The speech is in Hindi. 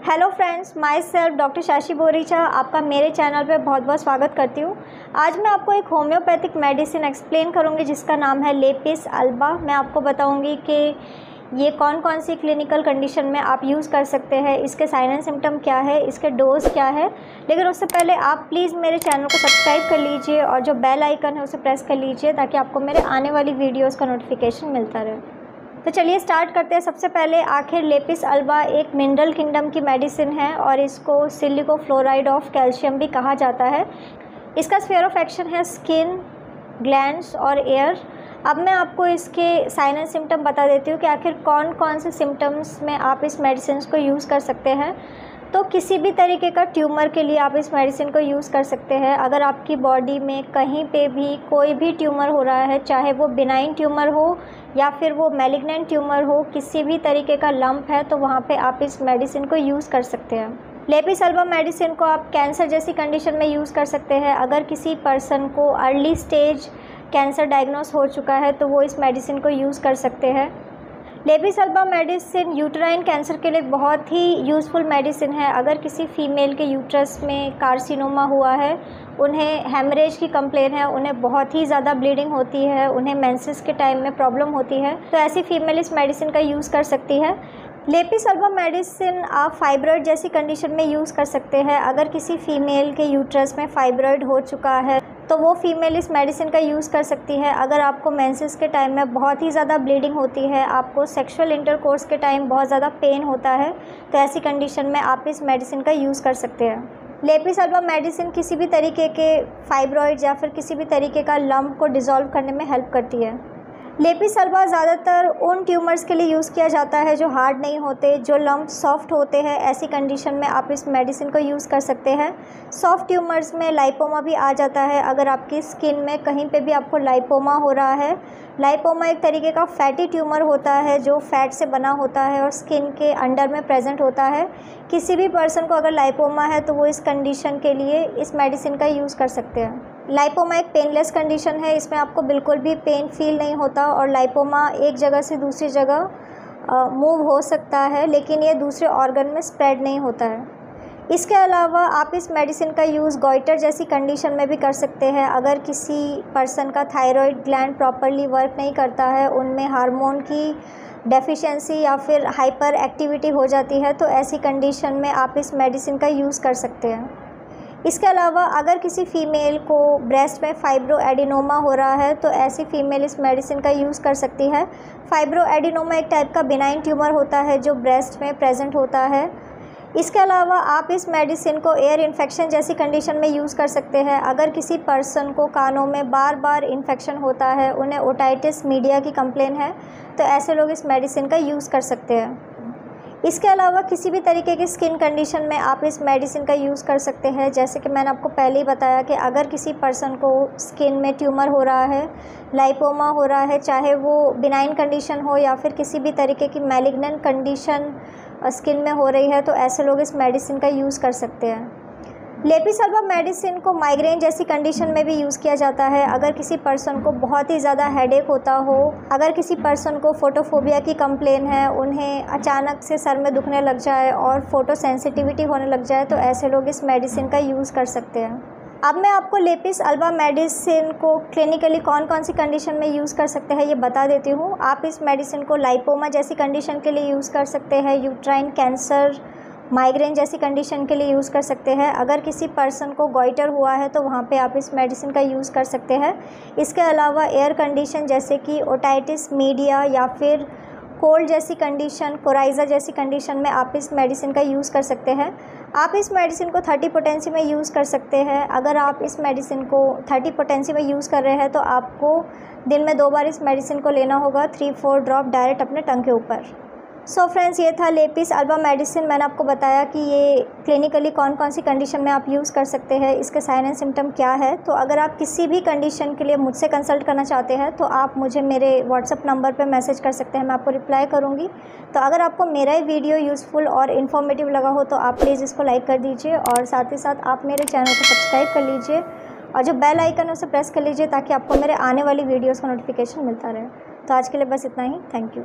Hello friends, myself doctor Shashi Boricha आपका मेरे चैनल पे बहुत बहुत स्वागत करती हूँ। आज मैं आपको एक होम्योपैथिक मेडिसिन एक्सप्लेन करूँगी जिसका नाम है लेपिस अल्बा। मैं आपको बताऊँगी कि ये कौन कौन सी क्लिनिकल कंडीशन में आप यूज़ कर सकते हैं, इसके साइन एंड सिम्टम क्या है, इसके डोज क्या है। लेकिन उससे पहले आप प्लीज़ मेरे चैनल को सब्सक्राइब कर लीजिए और जो बेल आइकन है उसे प्रेस कर लीजिए ताकि आपको मेरे आने वाली वीडियोज़ का नोटिफिकेशन मिलता रहे। तो चलिए स्टार्ट करते हैं। सबसे पहले आखिर लेपिस अल्बा एक मिनरल किंगडम की मेडिसिन है और इसको सिलिको फ्लोराइड ऑफ कैल्शियम भी कहा जाता है। इसका स्फीयर ऑफ एक्शन है स्किन, ग्लैंड्स और एयर। अब मैं आपको इसके साइन एंड सिम्टम बता देती हूँ कि आखिर कौन कौन से सिम्टम्स में आप इस मेडिसिन को यूज़ कर सकते हैं। तो किसी भी तरीके का ट्यूमर के लिए आप इस मेडिसिन को यूज़ कर सकते हैं। अगर आपकी बॉडी में कहीं पे भी कोई भी ट्यूमर हो रहा है, चाहे वो बिनाइन ट्यूमर हो या फिर वो मैलिग्नेंट ट्यूमर हो, किसी भी तरीके का लंप है तो वहाँ पे आप इस मेडिसिन को यूज़ कर सकते हैं। लेपिस अल्बा मेडिसिन को आप कैंसर जैसी कंडीशन में यूज़ कर सकते हैं। अगर किसी पर्सन को अर्ली स्टेज कैंसर डायग्नोस हो चुका है तो वो इस मेडिसिन को यूज़ कर सकते हैं। Lapis alba medicine uterine cancer के लिए बहुत ही यूज़फुल मेडिसिन है। अगर किसी फीमेल के यूट्रस में कार्सिनोमा हुआ है, उन्हें हेमरेज की कंप्लेन है, उन्हें बहुत ही ज़्यादा ब्लीडिंग होती है, उन्हें मेंसेस के टाइम में प्रॉब्लम होती है, तो ऐसी फीमेल इस मेडिसिन का यूज़ कर सकती है। लेपिस अल्बा मेडिसिन आप फाइब्रॉइड जैसी कंडीशन में यूज़ कर सकते हैं। अगर किसी फीमेल के यूट्रस में फाइब्रॉइड हो चुका है तो वो फीमेल इस मेडिसिन का यूज़ कर सकती है। अगर आपको मेंसेस के टाइम में बहुत ही ज़्यादा ब्लीडिंग होती है, आपको सेक्सुअल इंटरकोर्स के टाइम बहुत ज़्यादा पेन होता है, तो ऐसी कंडीशन में आप इस मेडिसिन का यूज़ कर सकते हैं। लेपिस अल्बा मेडिसिन किसी भी तरीके के फाइब्रॉइड या फिर किसी भी तरीके का लंप को डिज़ोल्व करने में हेल्प करती है। लेपिस अल्बा ज़्यादातर उन ट्यूमर्स के लिए यूज़ किया जाता है जो हार्ड नहीं होते, जो लंप सॉफ्ट होते हैं। ऐसी कंडीशन में आप इस मेडिसिन को यूज़ कर सकते हैं। सॉफ्ट ट्यूमर्स में लाइपोमा भी आ जाता है। अगर आपकी स्किन में कहीं पे भी आपको लाइपोमा हो रहा है, लाइपोमा एक तरीके का फैटी ट्यूमर होता है जो फैट से बना होता है और स्किन के अंडर में प्रेजेंट होता है। किसी भी पर्सन को अगर लाइपोमा है तो वो इस कंडीशन के लिए इस मेडिसिन का यूज़ कर सकते हैं। लाइपोमा एक पेनलेस कंडीशन है, इसमें आपको बिल्कुल भी पेन फील नहीं होता और लाइपोमा एक जगह से दूसरी जगह मूव हो सकता है, लेकिन ये दूसरे ऑर्गन में स्प्रेड नहीं होता है। इसके अलावा आप इस मेडिसिन का यूज़ गॉइटर जैसी कंडीशन में भी कर सकते हैं। अगर किसी पर्सन का थायराइड ग्लैंड प्रॉपरली वर्क नहीं करता है, उनमें हार्मोन की डेफिशिएंसी या फिर हाइपर एक्टिविटी हो जाती है, तो ऐसी कंडीशन में आप इस मेडिसिन का यूज़ कर सकते हैं। इसके अलावा अगर किसी फ़ीमेल को ब्रेस्ट में फाइब्रो एडिनोमा हो रहा है तो ऐसी फ़ीमेल इस मेडिसिन का यूज़ कर सकती है। फाइब्रो एडिनोमा एक टाइप का बिनाइन ट्यूमर होता है जो ब्रेस्ट में प्रेजेंट होता है। इसके अलावा आप इस मेडिसिन को एयर इन्फेक्शन जैसी कंडीशन में यूज़ कर सकते हैं। अगर किसी पर्सन को कानों में बार बार इन्फेक्शन होता है, उन्हें ओटाइटिस मीडिया की कंप्लेन है, तो ऐसे लोग इस मेडिसिन का यूज़ कर सकते हैं। इसके अलावा किसी भी तरीके की स्किन कंडीशन में आप इस मेडिसिन का यूज़ कर सकते हैं। जैसे कि मैंने आपको पहले ही बताया कि अगर किसी पर्सन को स्किन में ट्यूमर हो रहा है, लाइपोमा हो रहा है, चाहे वो बिनाइन कंडीशन हो या फिर किसी भी तरीके की मैलिग्नेंट कंडीशन स्किन में हो रही है, तो ऐसे लोग इस मेडिसिन का यूज़ कर सकते हैं। लेपिस अल्बा मेडिसिन को माइग्रेन जैसी कंडीशन में भी यूज़ किया जाता है। अगर किसी पर्सन को बहुत ही ज़्यादा हेडेक होता हो, अगर किसी पर्सन को फोटोफोबिया की कंप्लेन है, उन्हें अचानक से सर में दुखने लग जाए और फोटो सेंसिटिविटी होने लग जाए, तो ऐसे लोग इस मेडिसिन का यूज़ कर सकते हैं। अब मैं आपको लेपिस अल्बा मेडिसिन को क्लिनिकली कौन कौन सी कंडीशन में यूज़ कर सकते हैं ये बता देती हूँ। आप इस मेडिसिन को लाइपोमा जैसी कंडीशन के लिए यूज़ कर सकते हैं, यूट्राइन कैंसर, माइग्रेन जैसी कंडीशन के लिए यूज़ कर सकते हैं। अगर किसी पर्सन को गॉइटर हुआ है तो वहाँ पे आप इस मेडिसिन का यूज़ कर सकते हैं। इसके अलावा एयर कंडीशन जैसे कि ओटाइटिस मीडिया या फिर कोल्ड जैसी कंडीशन, कोराइज़ा जैसी कंडीशन में आप इस मेडिसिन का यूज़ कर सकते हैं। आप इस मेडिसिन को 30 पोटेंसी में यूज़ कर सकते हैं। अगर आप इस मेडिसिन को 30 पोटेंसी में यूज़ कर रहे हैं तो आपको दिन में 2 बार इस मेडिसिन को लेना होगा, 3-4 ड्रॉप डायरेक्ट अपने टंग के ऊपर। सो फ्रेंड्स, ये था लेपिस अल्बा मेडिसिन। मैंने आपको बताया कि ये क्लिनिकली कौन कौन सी कंडीशन में आप यूज़ कर सकते हैं, इसके साइन एंड सिम्टम क्या है। तो अगर आप किसी भी कंडीशन के लिए मुझसे कंसल्ट करना चाहते हैं तो आप मुझे मेरे व्हाट्सअप नंबर पे मैसेज कर सकते हैं, मैं आपको रिप्लाई करूँगी। तो अगर आपको मेरा ये वीडियो यूज़फुल और इन्फॉर्मेटिव लगा हो तो आप प्लीज़ इसको लाइक कर दीजिए और साथ ही साथ आप मेरे चैनल को सब्सक्राइब कर लीजिए और जो बेल आइकन है उसे प्रेस कर लीजिए ताकि आपको मेरे आने वाली वीडियोज़ का नोटिफिकेशन मिलता रहे। तो आज के लिए बस इतना ही। Thank you.